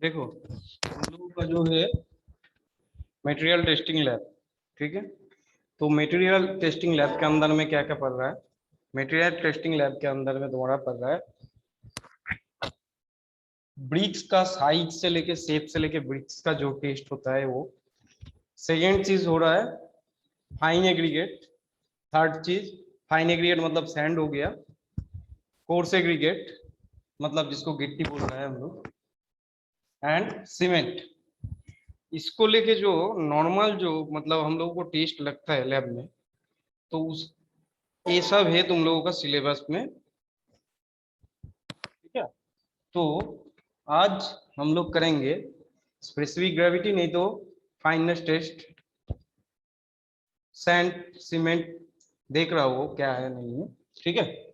देखो हम लोगों का जो है मटेरियल टेस्टिंग लैब, ठीक है। तो मटेरियल टेस्टिंग लैब के अंदर में क्या क्या पड़ रहा है? मटेरियल टेस्टिंग लैब के अंदर में तुम्हारा पड़ रहा है ब्रिक्स का साइज से लेके शेप से लेके ब्रिक्स का जो टेस्ट होता है वो। सेकेंड चीज हो रहा है फाइन एग्रीगेट। थर्ड चीज फाइन एग्रीगेट मतलब सैंड हो गया। कोर्स एग्रीगेट मतलब जिसको गिट्टी बोल रहे हैं हम लोग। And cement. इसको लेके जो नॉर्मल जो मतलब हम लोगों को टेस्ट लगता है लैब में, तो उस ये सब है तुम लोगों का सिलेबस में, ठीक है। तो आज हम लोग करेंगे स्पेसिफिक ग्रेविटी, नहीं तो फाइननेस टेस्ट, सैंड, सीमेंट, देख रहा हो क्या है नहीं है, ठीक है।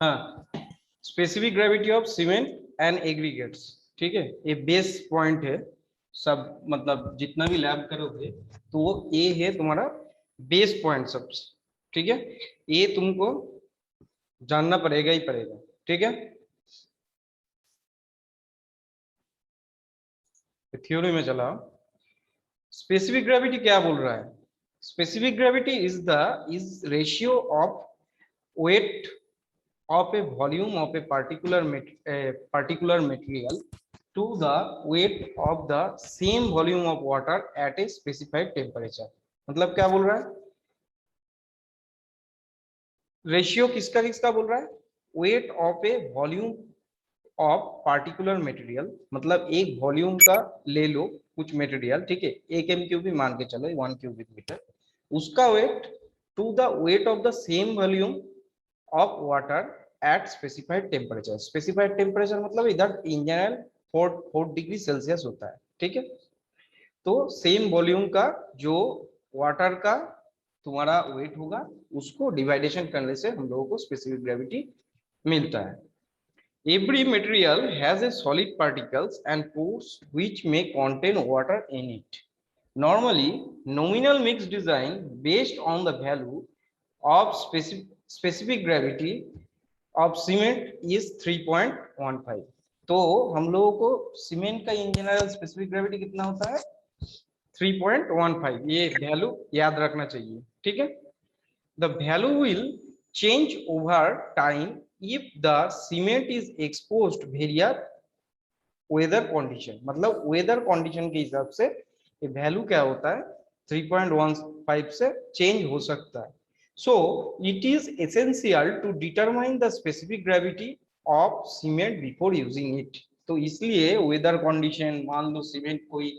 हाँ, specific gravity of cement and aggregates, ठीक है। ये बेस पॉइंट है सब, मतलब जितना भी लैब करोगे तो वो ये है तुम्हारा बेस पॉइंट सबसे, ठीक है। ये तुमको जानना पड़ेगा ही पड़ेगा, ठीक है। थ्योरी में चला, स्पेसिफिक ग्रेविटी क्या बोल रहा है? Specific gravity is ratio of weight of a volume of a particular material to the weight of the same volume of water at a specified temperature। मतलब क्या बोल रहा है? रेशियो किसका किसका बोल रहा है? Weight of A volume of particular material, मतलब एक वॉल्यूम का ले लो कुछ मटेरियल, ठीक है, 1 m³ भी मान के चलो, 1 cubic मीटर, उसका weight to the weight of the same volume of water at specified temperature. Specified temperature मतलब इधर इन जनरल 4 डिग्री सेल्सियस होता है, ठीक है। तो सेम वॉल्यूम का जो वाटर का तुम्हारा वेट होगा, उसको डिवाइडेशन करने से हम लोगों को स्पेसिफिक ग्रेविटी मिलता है। Every material has a solid particles and pores which may contain water in it. Normally, nominal mix design based on the value of specific gravity of cement is 3.15। तो हम लोगों को सीमेंट का in general specific gravity कितना होता है? 3.15। ये value याद रखना चाहिए, ठीक है। The value will change over time if the cement is exposed various weather condition। मतलब वेदर कंडीशन के हिसाब से ये वैल्यू क्या होता है? 3.15 से चेंज हो सकता है। So it is essential to determine the specific gravity of cement before using it. तो इसलिए वेदर कंडीशन, मान लो सीमेंट कोई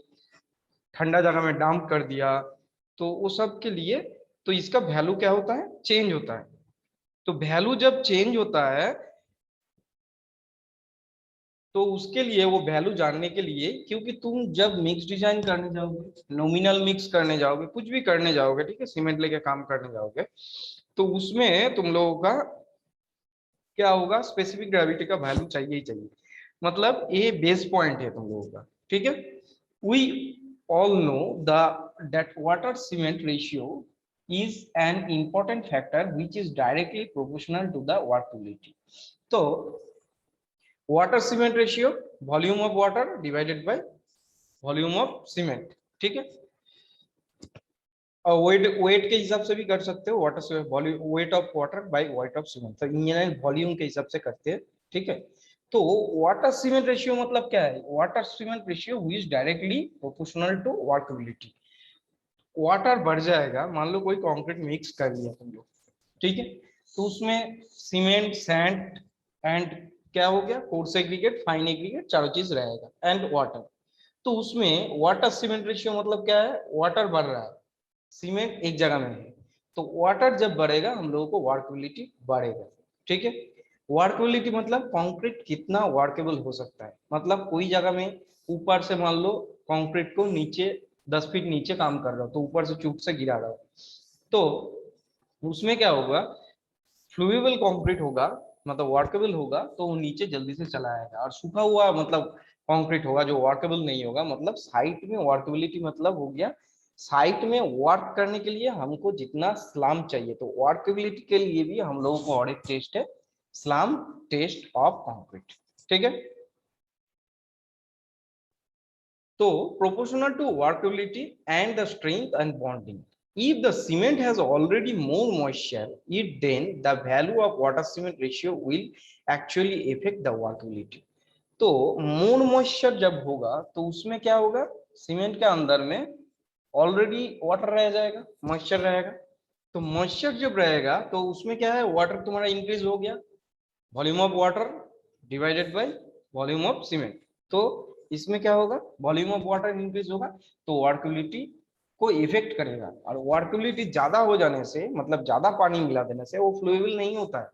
ठंडा जगह में डंप कर दिया, तो वो सब के लिए तो इसका वैल्यू क्या होता है? चेंज होता है। तो वैल्यू जब चेंज होता है तो उसके लिए वो वैल्यू जानने के लिए, क्योंकि तुम जब मिक्स डिजाइन करने जाओगे, नॉमिनल मिक्स करने जाओगे, कुछ भी करने जाओगे, ठीक है, सीमेंट लेके काम करने जाओगे, तो उसमें तुम लोगों का क्या होगा? स्पेसिफिक ग्रेविटी का वैल्यू चाहिए ही चाहिए। मतलब ये बेस पॉइंट है तुम लोगों का, ठीक है। We all know the that water cement ratio is an important factor which is directly proportional to the workability। तो water cement ratio, volume of water divided by volume of cement, ठीक है। और वेट के हिसाब से भी कर सकते हो, वाटर से volume, weight of water by weight of cement, तो इंजीनियर वॉल्यूम के हिसाब से करते हैं, ठीक है। तो वाटर सीमेंट रेशियो मतलब क्या है? Water cement ratio is directly proportional to workability. Water बढ़ जाएगा, मान लो कोई कंक्रीट मिक्स कर लिया तुम लोग, ठीक है, तो उसमें सीमेंट, सैंड एंड क्या हो गया? कोर्स एग्रीगेट, फाइन एग्रीगेट, चारों चीज रहेगा एंड वाटर। तो उसमें वाटर सीमेंट रेशियो मतलब क्या है? वाटर बढ़ रहा है, सीमेंट एक जगह में है, तो वाटर जब बढ़ेगा हम लोगों को वर्कबिलिटी बढ़ेगा, ठीक है। वर्कबिलिटी मतलब कंक्रीट कितना वर्केबल हो सकता है, मतलब कोई जगह में ऊपर से मान लो कंक्रीट को नीचे 10 फीट नीचे काम कर रहा हो, तो ऊपर से चूक से गिरा रहा हो, तो उसमें क्या होगा? फ्लूइबल कंक्रीट होगा, मतलब वर्केबल होगा, तो वो नीचे जल्दी से चला आएगा। और सूखा हुआ मतलब कंक्रीट होगा जो वर्केबल नहीं होगा, मतलब साइट में वर्केबिलिटी मतलब हो गया साइट में वर्क करने के लिए हमको जितना स्लम चाहिए, तो वर्केबिलिटी के लिए भी हम लोगों को और एक टेस्ट है, स्लम टेस्ट ऑफ कंक्रीट, ठीक है। तो proportional to workability and the strength and bonding. If the cement has already more moisture, it then the value of water cement ratio will actually affect the workability. तो मोर moisture जब होगा तो उसमें क्या होगा, सीमेंट के अंदर में ऑलरेडी वाटर रह जाएगा, मॉइस्चर रहेगा। तो मॉइस्चर जब रहेगा तो उसमें क्या है, वाटर तुम्हारा इंक्रीज हो गया, volume of water divided by volume of cement. तो इसमें क्या होगा, वॉल्यूम ऑफ वाटर इंक्रीज होगा तो वर्केबिलिटी को इफेक्ट करेगा, और वर्केबिलिटी ज्यादा हो जाने से मतलब ज्यादा पानी मिला देने से वो फ्लोएबल नहीं होता है,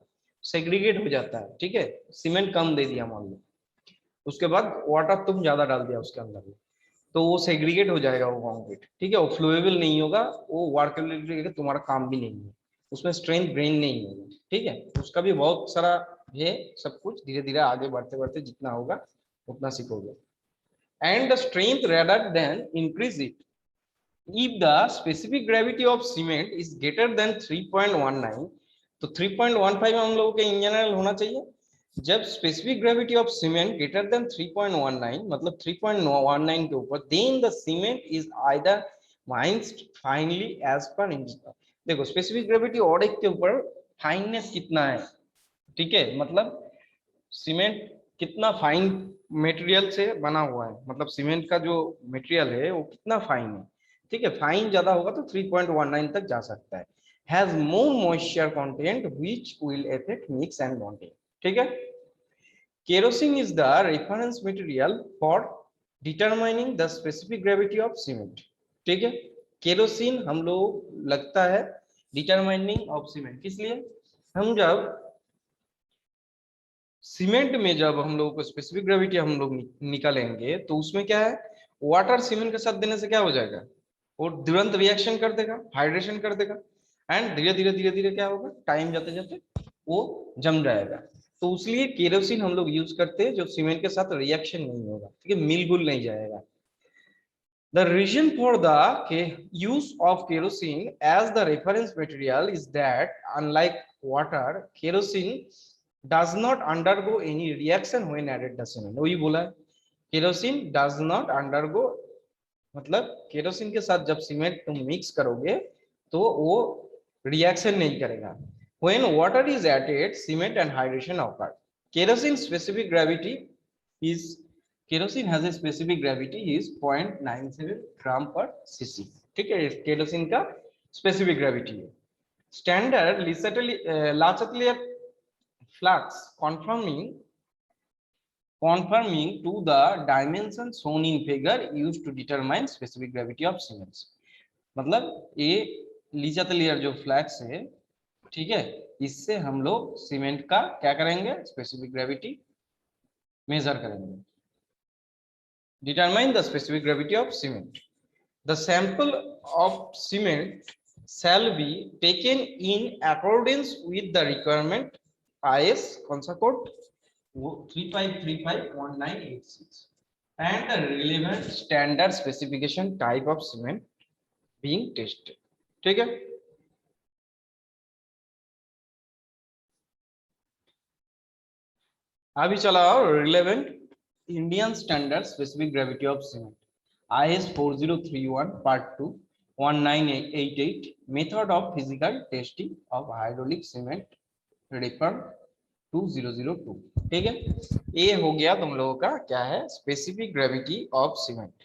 सेग्रीगेट हो जाता है, ठीक है। सीमेंट कम दे दिया मान लो, उसके बाद वाटर तुम ज्यादा डाल दिया उसके अंदर में, तो वो सेग्रीगेट हो जाएगा वो कंक्रीट, ठीक है, वो फ्लोएबल नहीं होगा, वो वर्केबिलिटी तुम्हारा काम भी नहीं है, उसमें स्ट्रेंथ ग्रेन नहीं होगा, ठीक है। उसका भी बहुत सारा है, सब कुछ धीरे धीरे आगे बढ़ते बढ़ते जितना होगा उतना सीखोगे। And the strength rather than increase it if the specific gravity of cement is greater than 3.19, तो 3.15 हम लोगों के इन जनरल होना चाहिए। जब specific gravity of cement greater than 3.19 मतलब 3.19 के ऊपर, then the cement is either minced finely as per inch. देखो स्पेसिफिक ग्रेविटी और एक के ऊपर फाइननेस कितना है, ठीक है, मतलब सीमेंट कितना फाइन मटेरियल से बना हुआ है, मतलब सीमेंट का जो मटेरियल है वो कितना फाइन है, ठीक है। फाइन ज्यादा होगा तो 3.19 तक जा सकता है। Has more moisture content which will affect mix and bonding, ठीक है। Kerosene is the reference material for determining the specific gravity of cement, ठीक है। केरोसिन हम लोग लगता है डिटरमाइनिंग ऑफ सीमेंट, किस लिए, हम जब सीमेंट में जब हम लोग को स्पेसिफिक ग्रेविटी हम लोग निकालेंगे तो उसमें क्या है, वाटर सीमेंट के साथ देने से क्या हो जाएगा, वो तुरंत रिएक्शन कर देगा, हाइड्रेशन कर देगा, एंड धीरे धीरे धीरे धीरे क्या होगा, टाइम जाते जाते वो जम जाएगा। तो इसलिए केरोसिन हम लोग यूज करते हैं जो सीमेंट के साथ रिएक्शन नहीं होगा, ठीक है, मिलगुल नहीं जाएगा। The reason for the use of kerosene as the reference material is that, unlike water, kerosene does not undergo any reaction when added the cement. वही बोला है, kerosene does not undergo, मतलब केरोसिन के साथ जब सीमेंट तुम mix करोगे तो वो रिएक्शन नहीं करेगा। When water is added, cement and hydration occur. Kerosene specific gravity is kerosene has a specific gravity is 0.97 gram per CC, ठीक है, केरोसिन का स्पेसिफिक ग्रेविटी है। Standard Le Chatelier flux conforming to the dimension shown in figure used to determine specific gravity of cements, मतलब ये लीचातलियर जो flux है, ठीक है, इससे हम लोग सीमेंट का क्या करेंगे, स्पेसिफिक ग्रेविटी मेजर करेंगे, determine the specific gravity of cement. The sample of cement shall be taken in accordance with the requirement IS code 35351986 and the relevant standard specification type of cement being tested, ठीक है। अभी चलाओ relevant Indian standard specific gravity of cement IS 4031 part 2 1988 method of physical testing of hydraulic cement refer 2002, ठीक है। ये हो गया तुम लोगों का क्या है, स्पेसिफिक ग्रेविटी ऑफ सीमेंट।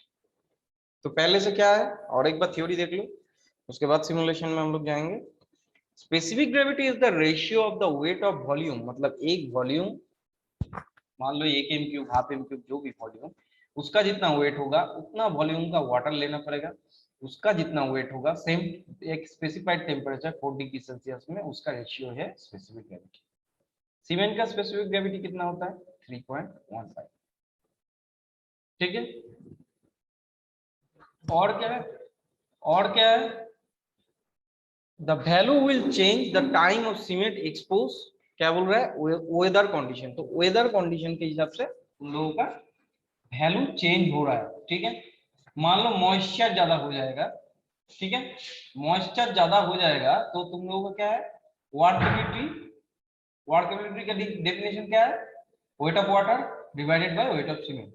तो पहले से क्या है और एक बार थ्योरी देख लो, उसके बाद सिमुलेशन में हम लोग जाएंगे। Specific gravity is the ratio of the weight of volume, मतलब एक वॉल्यूम मान लो 1 m cube, half m cube, जो भी वॉल्यूम, उसका जितना वेट होगा उतना वॉल्यूम का वाटर लेना पड़ेगा, उसका जितना वेट होगा सेम एक स्पेसिफाइड टेम्परेचर 4 डिग्री सेल्सियस में, उसका रेशियो है स्पेसिफिक ग्रेविटी। सीमेंट का स्पेसिफिक ग्रेविटी कितना होता है, 3.15, ठीक है। और क्या है, और क्या है, the value will change the time of cement expose, क्या बोल रहा है, वेदर कंडीशन, तो वेदर कंडीशन के हिसाब से उन लोगों का वैल्यू चेंज हो रहा है, ठीक है। मान लो मॉइस्चर ज्यादा हो जाएगा ठीक है, मॉइस्चर ज्यादा हो जाएगा तो तुम लोगों का क्या है, वर्केबिलिटी, वर्केबिलिटी का डेफिनेशन क्या है, weight of water divided by weight of cement.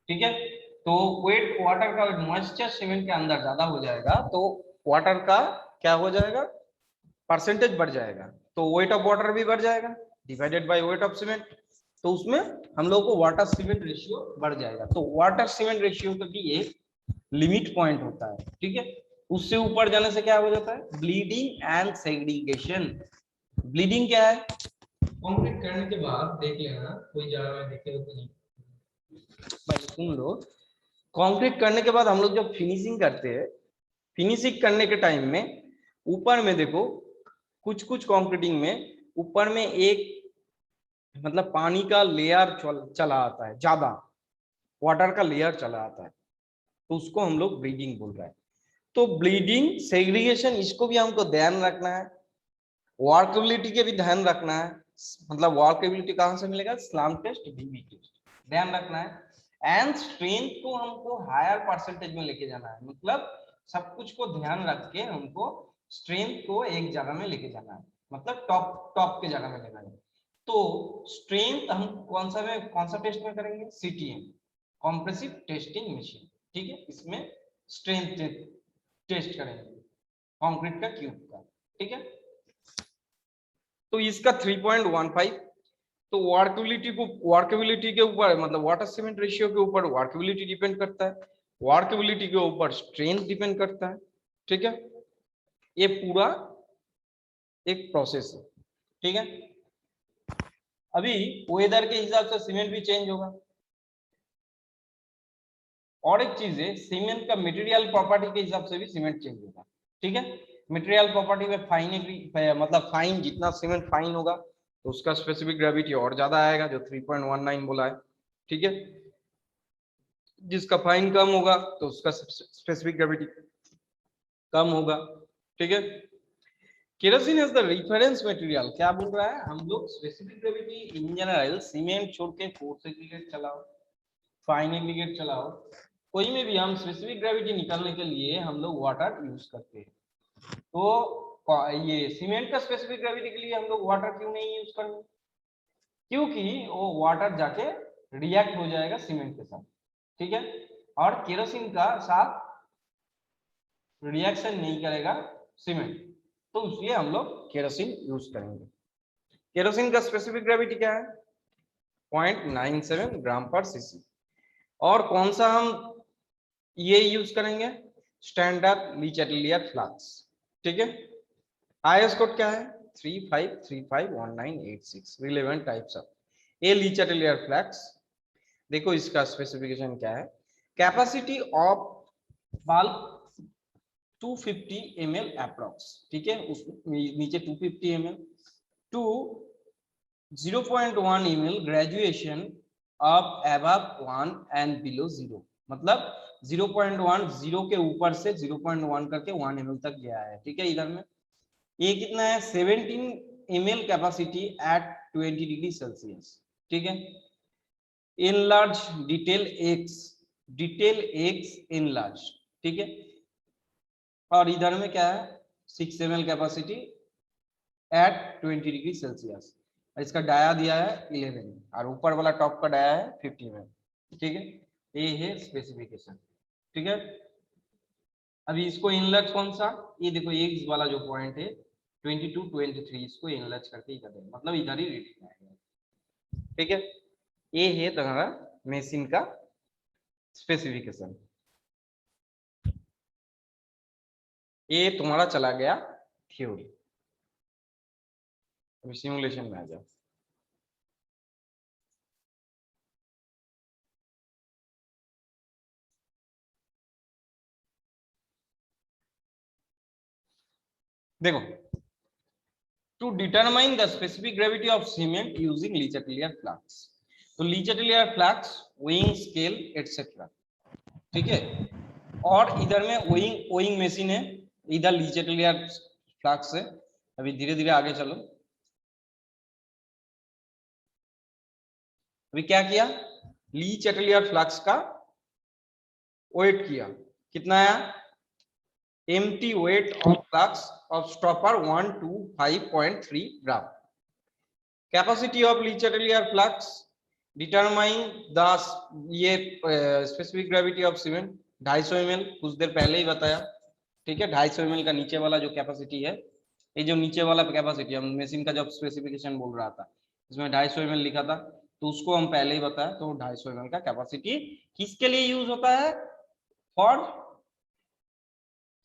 ठीक है, तो वेट वाटर का मॉइस्चर सीमेंट के अंदर ज्यादा हो जाएगा तो वाटर का क्या हो जाएगा, परसेंटेज बढ़ जाएगा, तो वेट ऑफ वाटर भी बढ़ जाएगा divided by weight of cement, तो उसमें हम लोग को वाटर सीमेंट रेशियो बढ़ जाएगा। तो वाटर सीमेंट रेशियो का भी एक लिमिट पॉइंट होता है। ठीक है, उससे ऊपर जाने से क्या हो जाता है, ब्लीडिंग एंड सेग्रीगेशन। ब्लीडिंग क्या है, कंक्रीट करने के बाद देख लेना, कोई जगह में देखे हो तो नहीं, पहले सुन लो। कंक्रीट करने के बाद हम लोग जब फिनिशिंग करते हैं, फिनिशिंग करने के टाइम में ऊपर में देखो, कुछ कुछ कंक्रीटिंग में ऊपर में एक मतलब पानी का लेयर चला आता है, ज्यादा वाटर का लेयर चला आता है, तो उसको हम लोग ब्लीडिंग बोल रहे हैं। तो ब्लीडिंग सेग्रीगेशन इसको भी हमको ध्यान रखना है, वर्केबिलिटी के भी ध्यान रखना है। मतलब वर्केबिलिटी कहां से मिलेगा, स्लैम टेस्ट, डीबी टेस्ट, ध्यान रखना है। एंड स्ट्रेंथ को हमको हायर परसेंटेज में लेके जाना है, मतलब सब कुछ को ध्यान रख के हमको स्ट्रेंथ को एक जगह में लेके जाना है, मतलब टॉप टॉप के जगह में लेना है। तो स्ट्रेंथ हम कौन सा टेस्ट में करेंगे, सीटीएम, कॉम्प्रेसिव टेस्टिंग मशीन। ठीक है, इसमें स्ट्रेंथ टेस्ट करेंगे कंक्रीट का क्यूब का। ठीक है, तो इसका 3.15, तो वर्केबिलिटी के ऊपर मतलब वाटर सीमेंट रेशियो के ऊपर वर्केबिलिटी डिपेंड करता है, वर्केबिलिटी के ऊपर स्ट्रेंथ डिपेंड करता है। ठीक है, ये पूरा एक प्रोसेस है। ठीक है, अभी वेदर के हिसाब से सीमेंट भी चेंज होगा। और एक चीज है, सीमेंट का मटेरियल प्रॉपर्टी के हिसाब से भी सीमेंट चेंज होगा। ठीक है, मटेरियल प्रॉपर्टी में फाइन मतलब फाइन, जितना सीमेंट फाइन होगा तो उसका स्पेसिफिक ग्रेविटी और ज्यादा आएगा, जो 3.19 बोला है। ठीक है, जिसका फाइन कम होगा तो उसका स्पेसिफिक ग्रेविटी कम होगा। ठीक है, kerosene is the reference material, क्या बोल रहा है, हम लोग specific gravity in general cement छोड़ के फोर्स एग्रीगेट चलाओ, फाइन एग्रीगेट चलाओ, कोई में भी हम स्पेसिफिक ग्रेविटी निकालने के लिए हम लोग वाटर यूज करते हैं। तो ये सीमेंट का स्पेसिफिक ग्रेविटी के लिए हम लोग वाटर क्यों नहीं यूज करेंगे, क्योंकि वो वाटर जाके रिएक्ट हो जाएगा सीमेंट के साथ। ठीक है, और केरोसिन का साथ रिएक्शन नहीं करेगा सीमेंट, तो इसलिए हम लोग केरोसिन यूज करेंगे। केरोसिन का स्पेसिफिक ग्रेविटी क्या है, 0.97 ग्राम पर सीसी। और कौन सा हम ये यूज करेंगे, स्टैंडर्ड ली चैटलियर फ्लक्स। ठीक है, आईएस कोड क्या है, 35351986, relevant types of a Le Chatelier flux. देखो इसका स्पेसिफिकेशन क्या है, capacity of bulb 250 ml approx. ठीक है, उस नीचे 250 ml to 0.1 ml graduation of above 1 and below 0, मतलब 0.1 0 के ऊपर से 0.1 करके 1 ml तक गया है। ठीक है, इधर में ये कितना है, 17 ml capacity eight 20 degree Celsius. ठीक है, इनलार्ज डिटेल एक्स इनलार्ज। ठीक है, और इधर में क्या है, 6 ml capacity eight 20 degree Celsius, इसका डाया दिया है 11 और ऊपर वाला टॉप का डाया है 50 में। ठीक है, ये है स्पेसिफिकेशन। ठीक है, अभी इसको इनलर्ज कौन सा, ये देखो एक्स वाला जो पॉइंट है 22 23, इसको इनलर्ज करके इधर है, मतलब इधर ही रीडिंग आएगा। ठीक है, ये है तुम्हारा मशीन का स्पेसिफिकेशन। ये तुम्हारा चला गया थ्योरी, अभी सिमुलेशन में आ जाओ। देखो, to determine the specific gravity of cement using Le Chatelier flux, तो Le Chatelier flux, weighing scale etcetera. ठीक है, और इधर में वेइंग मशीन है, इधर ली चैटलियर फ्लक्स है। अभी धीरे धीरे आगे चलो, अभी क्या किया, ली चैटलियर फ्लक्स का वेट किया, कितना आया empty weight of flux of stopper 125.3 gram. Capacity of Leach-Atelier flux determine the ये specific gravity of cement 250 ml कुछ देर पहले ही बताया, ठीक है। 250 ml का नीचे वाला जो कैपेसिटी है, ये जो नीचे वाला कैपेसिटी हम मशीन का जब स्पेसिफिकेशन बोल रहा था इसमें 250 ml लिखा था, तो उसको हम पहले ही बताया। तो 250 ml का कैपेसिटी किसके लिए यूज होता है? For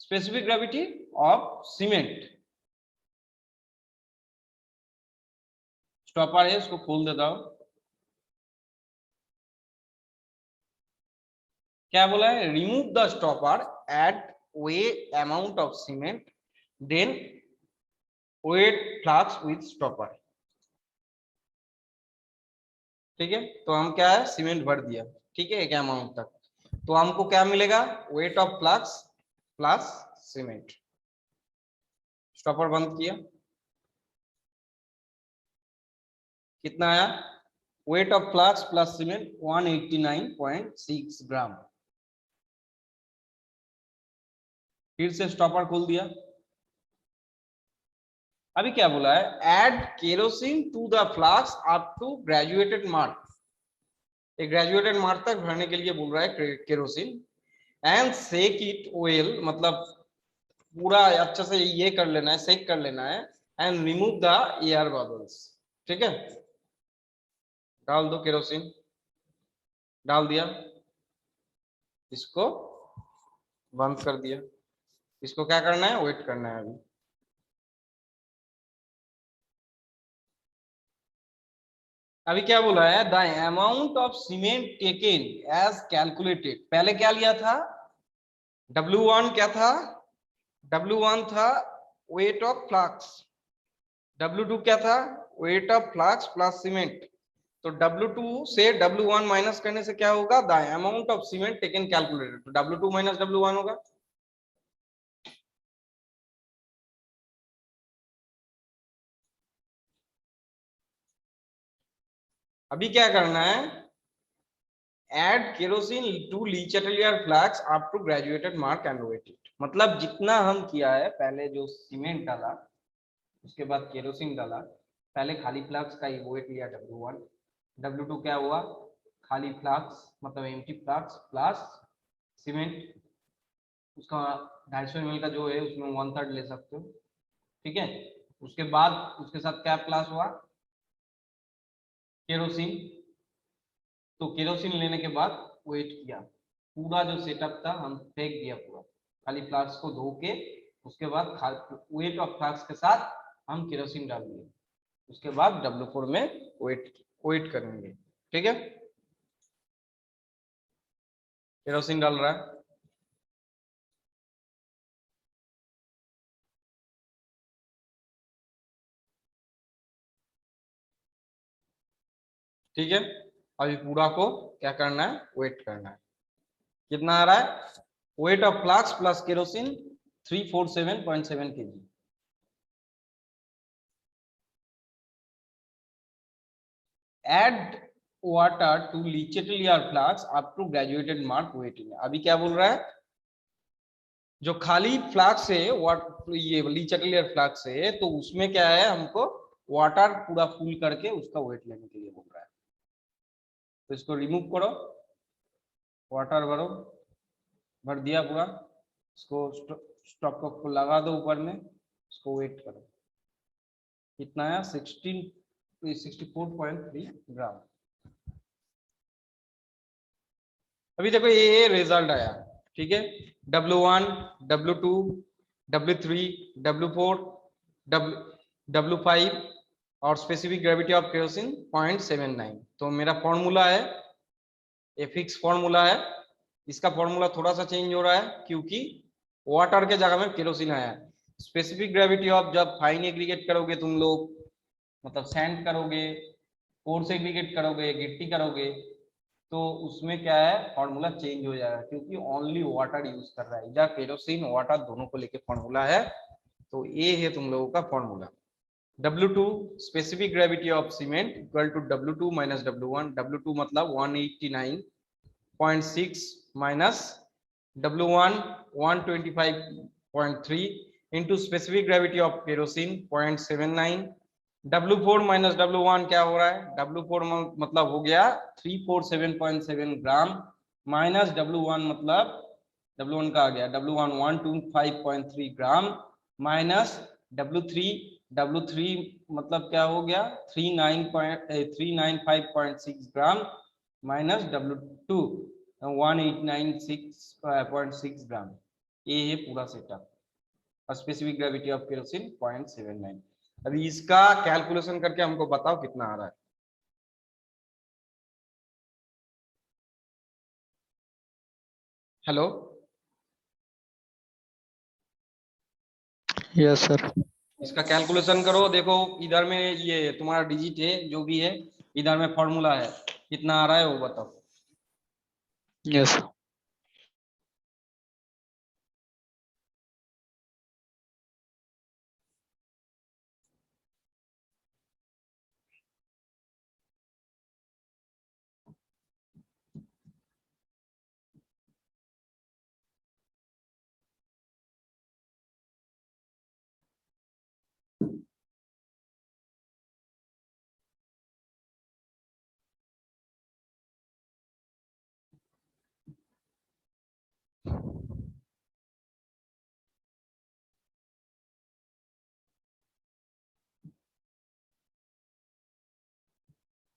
specific gravity of cement. Stopper है, इसको खोल देता हूं। क्या बोला है? Remove the stopper at weigh amount of cement then weight flux with stopper, ठीक है। तो हम क्या है, सीमेंट भर दिया, ठीक है, एक अमाउंट तक, तो हमको क्या मिलेगा? Weight of flux plus cement. Stopper बंद किया, कितना आया? Weight of flux plus cement 189.6 gram. फिर से स्टॉपर खोल दिया। अभी क्या बोला है? Add kerosene to the flask up to graduated mark. एक ग्रेजुएटेड मार्क तक भरने के लिए बोल रहा है kerosene. And shake it well, मतलब पूरा अच्छे से ये कर लेना है, सेक कर लेना है। And remove the air bubbles, ठीक है। डाल दो केरोसिन, डाल दिया, इसको बंद कर दिया। इसको क्या करना है? वेट करना है। अभी क्या बोला है? The amount of cement taken as calculated. पहले क्या लिया था? W1 क्या था? W1 था वेट ऑफ फ्लक्स। W2 क्या था? Weight of flux plus cement. तो W2 से W1 माइनस करने से क्या होगा? The amount of cement taken calculated. तो W2 माइनस W1 होगा। अभी क्या करना है? Add kerosene to Le Chatelier flux up to graduated mark and weight it. मतलब जितना हम किया है, पहले जो सीमेंट डाला, उसके बाद केरोसिन डाला, पहले खाली फ्लक्स का वेट लिया W1, W2 क्या हुआ? खाली फ्लक्स मतलब एम्प्टी फ्लक्स प्लस सीमेंट, उसका 250 ml का जो है उसमें 1/3 ले सकते हो, ठीक है। उसके बाद उसके साथ क्या प्लस हुआ? केरोसिन। तो केरोसिन लेने के बाद वेट किया, पूरा जो सेटअप था हम फेंक दिया पूरा, खाली फ्लास्क को धो के उसके बाद वेट ऑफ फ्लास्क के साथ हम केरोसिन डाल दिए। उसके बाद W4 में वेट करेंगे, ठीक है। केरोसिन डाल रहा है, ठीक है। अभी पूरा को क्या करना है? वेट करना है। कितना आ रहा है? Weight of flask plus kerosene 347.7 kg। Add water to Le Chatelier flask up to graduated mark weighting. अभी क्या बोल रहा है? जो खाली फ्लास्क है, ये लीच-एटलियर फ्लास्क है, तो उसमें क्या है? हमको वाटर पूरा फुल करके उसका वेट लेने के लिए बोल रहा है। तो इसको रिमूव करो, वाटर भरो, भर दिया पूरा, इसको स्टॉप को लगा दो ऊपर में, इसको वेट करो। कितना है? 64.3 ग्राम। अभी देखो ये रिजल्ट आया, ठीक है। W1, W2, W3, W4, W5 और स्पेसिफिक ग्रेविटी ऑफ केरोसिन 0.79। तो मेरा फॉर्मूला है, ये फिक्स फॉर्मूला है। इसका फॉर्मूला थोड़ा सा चेंज हो रहा है क्योंकि वाटर के जगह में केरोसिन आया है। स्पेसिफिक ग्रेविटी ऑफ, जब फाइन एग्रीगेट करोगे तुम लोग, मतलब सैंड करोगे, कोर्स एग्रीगेट करोगे, गिट्टी करोगे, तो उसमें क्या है? फॉर्मूला चेंज हो जाएगा क्योंकि ओनली वाटर यूज कर रहा है। इधर केरोसिन वाटर दोनों को लेके फॉर्मूला है। तो ये है तुम लोगों का formula. W2 specific gravity of cement equal to W2 minus W1। W2 मतलब 189.6 minus W1 125 0.3 into specific gravity of kerosene 0.79। W4 minus W1 क्या हो रहा है? W4 मतलब हो गया 347.7 ग्राम माइनस W1 मतलब W1 का आ गया W1 125.3 ग्राम माइनस W3 मतलब क्या हो गया 395.6 ग्राम माइनस W2 1896.6 ग्राम। ये है पूरा setup. Specific gravity of kerosene 0.79। अभी इसका कैलकुलेशन करके हमको बताओ कितना आ रहा है। Hello, yes sir. इसका कैलकुलेशन करो। देखो इधर में ये तुम्हारा डिजिट है जो भी है, इधर में फॉर्मूला है, कितना आ रहा है वो बताओ। यस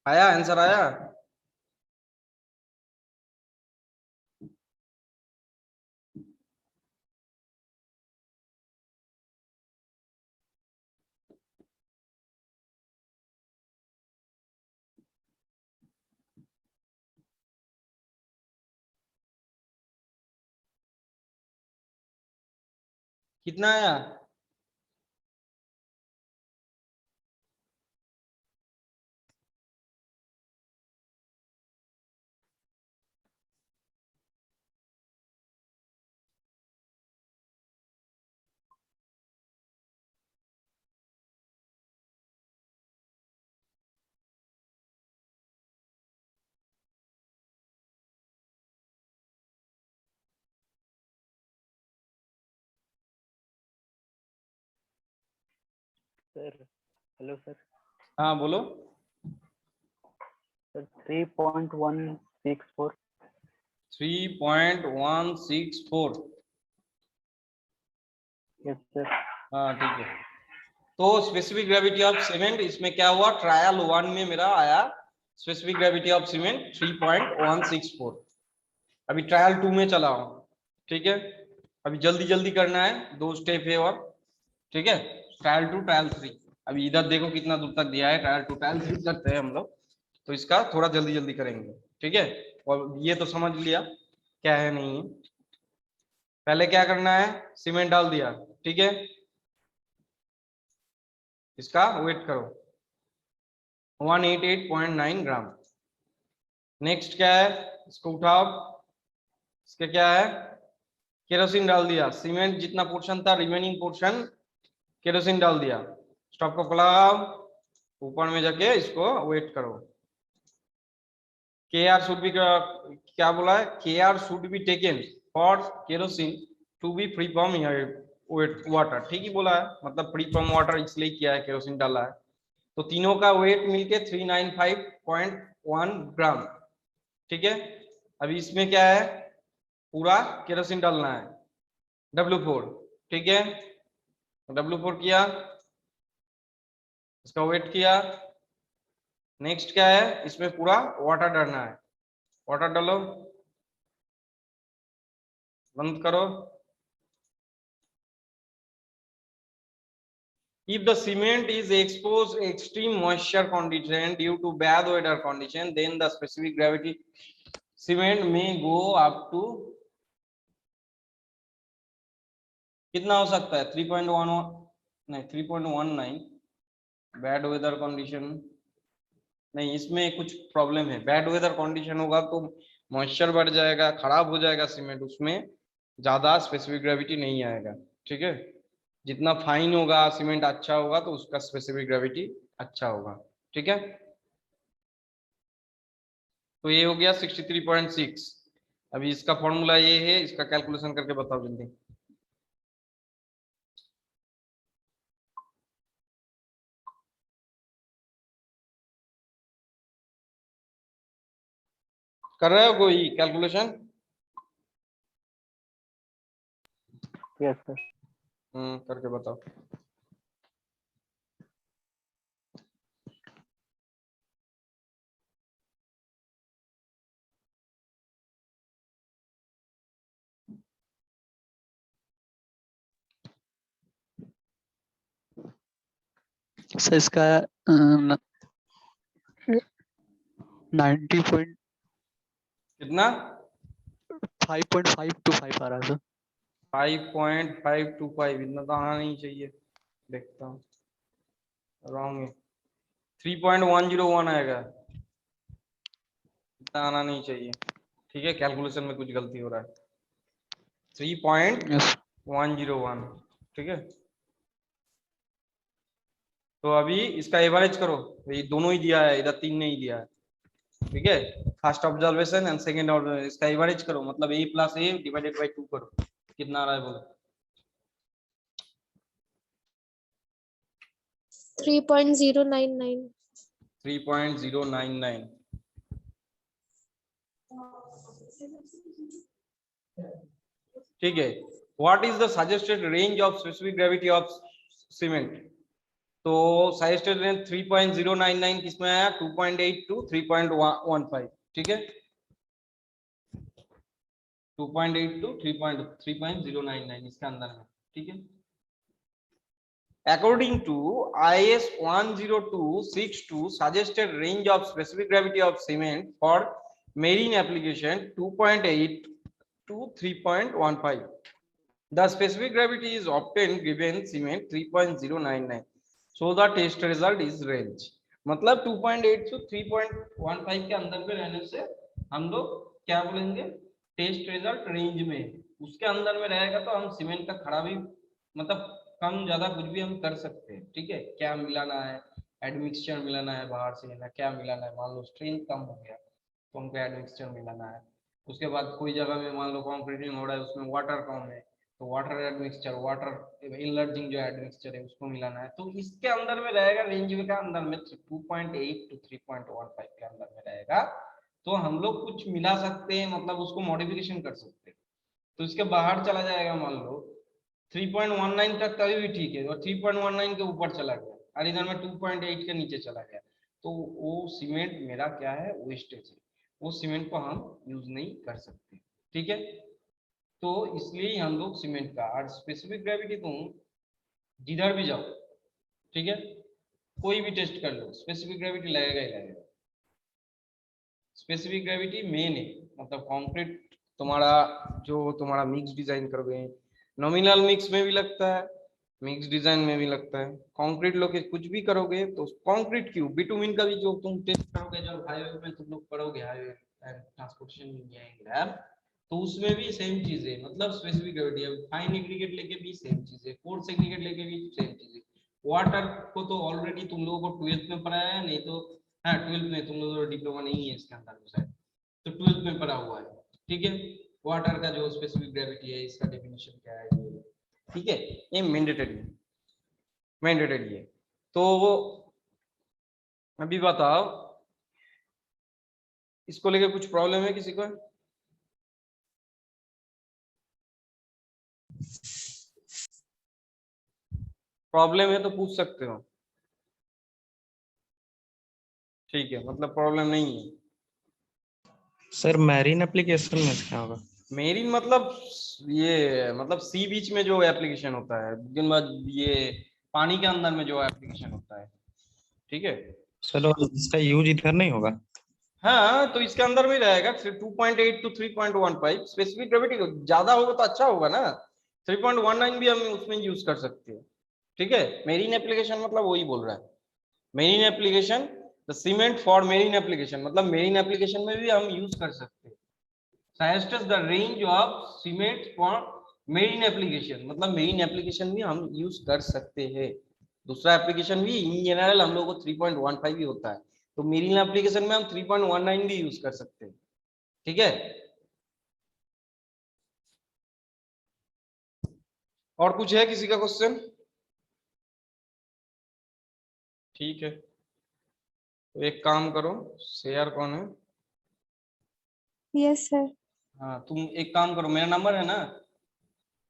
आया आंसर आया? कितना आया? सर। Hello sir. हाँ बोलो। सर 3.164। 3.164। Yes sir. हाँ ठीक है। तो स्पेसिफिक ग्रेविटी ऑफ सीमेंट इसमें क्या हुआ, ट्रायल 1 में मेरा आया स्पेसिफिक ग्रेविटी ऑफ सीमेंट 3.164। अभी ट्रायल 2 में चला हूं, ठीक है। अभी जल्दी जल्दी करना है, 2 स्टेप है और, ठीक है। Trial 2 trial 3। अभी इधर देखो कितना दूर तक दिया है, ट्रायल 2 ट्रायल 3 करते हैं हम लोग, तो इसका थोड़ा जल्दी जल्दी करेंगे, ठीक है। और ये तो समझ लिया क्या है नहीं है। पहले क्या करना है, सीमेंट डाल दिया, ठीक है। इसका वेट करो 188.9 ग्राम। नेक्स्ट क्या है, इसको उठाओ, इसका क्या है, केरोसिन डाल दिया। सीमेंट जितना पोर्शन था रिमेनिंग पोर्शन केरोसिन डाल दिया। स्टॉप को लगाओ, ऊपर में जाके इसको वेट करो। के आर शुड बी, क्या बोला है, care should be taken for kerosene to be free from water, ठीक ही बोला है, मतलब फ्री फ्रॉम वाटर इसलिए किया है, केरोसिन डाला है। तो तीनों का वेट मिलके 395.1 ग्राम, ठीक है। अभी इसमें क्या है, पूरा केरोसिन डालना है W4, ठीक है। W4 किया, इसका वेट किया। नेक्स्ट क्या है, इसमें पूरा वाटर डालना है, वाटर डालो, बंद करो। If the cement is exposed extreme moisture condition due to bad weather condition, then the specific gravity cement may go up to, कितना हो सकता है 3.11, नहीं 3.19। बैड वेदर कंडीशन नहीं, इसमें कुछ प्रॉब्लम है। बैड वेदर कंडीशन होगा तो मॉइस्चर बढ़ जाएगा, खराब हो जाएगा सीमेंट, उसमें ज्यादा स्पेसिफिक ग्रेविटी नहीं आएगा, ठीक है। जितना फाइन होगा सीमेंट अच्छा होगा तो उसका स्पेसिफिक ग्रेविटी अच्छा होगा, ठीक है। तो ये हो गया 63.6। अभी इसका फॉर्मूला ये है, इसका कैलकुलेशन करके बताओ जल्दी। कर रहे हो कोई कैलकुलेशन? Yes sir. करके बताओ। सर इसका 90.5.5 कितना? to 5 आ रहा है सर। 5.525 इतना तो आना नहीं चाहिए, देखता हूँ। रॉन्ग है, 3.101 आएगा, इतना आना नहीं चाहिए। ठीक है, कैलकुलेशन में कुछ गलती हो रहा है। 3.101, ठीक है। तो अभी इसका एवरेज करो, ये दोनों ही दिया है, इधर 3 नहीं दिया है, ठीक है। First observation and second observation, इसका एवरेज करो, मतलब a plus a divided by 2 करो, कितना आ रहा है बोलो? 3.099। 3.099, ठीक है। What is the suggested range of specific gravity of cement? तो सजेस्टेड रेंज 3.099 किसमें आया? 2.8 टू 3.15, ठीक है। 2.8 टू 3.099 इसके अंदर में, ठीक है। According to IS 10262 suggested range of specific gravity of cement for marine application 2.8 to 3.15. The specific gravity is obtained given cement 3.099. So the test result is range. मतलब 2.8 से 3.15 के अंदर में रहने से हम लोग क्या बोलेंगे? टेस्ट रिजल्ट रेंज में, उसके अंदर में रहेगा तो हम सीमेंट का खड़ा भी मतलब कम ज्यादा कुछ भी हम कर सकते हैं, ठीक है। क्या मिलाना है? एडमिक्सचर मिलाना है बाहर से, ना क्या मिलाना है? मान लो स्ट्रेंथ कम हो गया तो हमको एडमिक्सचर मिलाना है। उसके बाद कोई जगह में मान लो कॉन्क्रीटिंग हो रहा है, उसमें वाटर कम है तो वाटर एडमिक्सचर, वाटर इनलर्जिंग जो एडमिक्सचर है उसको मिलाना है। तो इसके अंदर में रहेगा रेंज का अंदर में 2.8 टू 3.15 के अंदर में रहेगा, तो हम लोग कुछ मिला सकते हैं, मतलब उसको मॉडिफिकेशन कर सकते हैं। तो इसके बाहर चला जाएगा मान लो 3.19 तक तभी भी ठीक है, और 3.19 के ऊपर चला गया और इधर में 2.8 के नीचे चला गया, तो वो सीमेंट मेरा क्या है? वेस्टेज है, वो सीमेंट को हम यूज नहीं कर सकते, ठीक है। तो इसलिए हम लोग सीमेंट का और स्पेसिफिक ग्रेविटी तुम जिधर भी जाओ, ठीक है, कोई भी टेस्ट कर लो, स्पेसिफिक ग्रेविटी लगेगा ही लगेगा। स्पेसिफिक ग्रेविटी मेन है, मतलब कंक्रीट तुम्हारा जो तुम्हारा मिक्स डिजाइन करोगे, नॉमिनल मिक्स में भी लगता है, मिक्स डिजाइन में भी लगता है। कंक्रीट लोग कुछ भी करोगे तो कंक्रीट क्यों, बिटुमिन का भी जो तुम टेस्ट करोगे, जो हाईवे में तुम लोग करोगे, हाईवे एंड ट्रांसपोर्टेशन इंजीनियरिंग, तो उसमें भी सेम चीज है, मतलब स्पेसिफिक ग्रेविटी है। फाइन एग्रीगेट लेके भी सेम चीज है, कोर्स एग्रीगेट लेके भी सेम चीज है। वाटर को तो ऑलरेडी तुम लोगों को 12th में पढ़ाया है, नहीं तो हाँ 12th में, तुम लोगों को डिप्लोमा नहीं है इसके अंदर में शायद, तो 12th में पढ़ा हुआ है, ठीक है। वाटर का जो स्पेसिफिक ग्रेविटी है, इसका डेफिनेशन क्या है ये, ठीक है, ये मैंडेटरी है। तो अभी बताओ, इसको लेके कुछ प्रॉब्लम है किसी को? प्रॉब्लम है तो पूछ सकते हो, ठीक है, मतलब प्रॉब्लम नहीं है। सर मैरीन एप्लीकेशन में क्या होगा? मेरीन मतलब ये मतलब सी बीच में जो एप्लीकेशन होता है, दिन बाद ये पानी के अंदर में जो एप्लीकेशन होता है, ठीक है। सर और इसका यूज इधर नहीं होगा? हाँ, तो इसके अंदर में रहेगा 2.8 टू 3.15। स्पेसिफिक ग्रेविटी ज्यादा होगा तो अच्छा होगा ना, 3.19 भी हम उसमें यूज कर सकते हैं, ठीक है। मेरीन एप्लीकेशन मतलब वही बोल रहा है, marine application, the cement for marine application, मतलब मेरीन एप्लीकेशन में भी हम यूज कर सकते हैं। Suggest the range of cement for marine application, मतलब मेरीन एप्लीकेशन भी हम यूज कर सकते हैं। दूसरा एप्लीकेशन भी इन जनरल हम लोग को 3.15 भी होता है, तो मेरीन एप्लीकेशन में हम 3.19 भी यूज कर सकते हैं, ठीक है। और कुछ है किसी का क्वेश्चन? ठीक है, तो एक काम करो, शेयर कौन है? Yes, sir. हाँ तुम एक काम करो, मेरा नंबर है ना,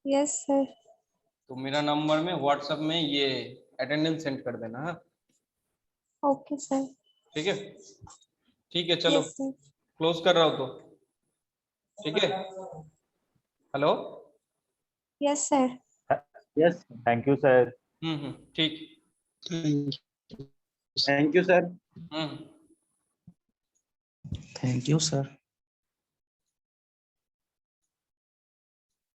Yes, sir. तो मेरा नंबर में व्हाट्सएप में ये अटेंडेंस सेंड कर देना। हाँ Okay, sir. ठीक है, ठीक है चलो Yes, sir. क्लोज कर रहा हूँ तो, ठीक है। Hello. Yes, sir. Yes, thank you, sir. ठीक। Thank you, sir. Hmm. Thank you sir.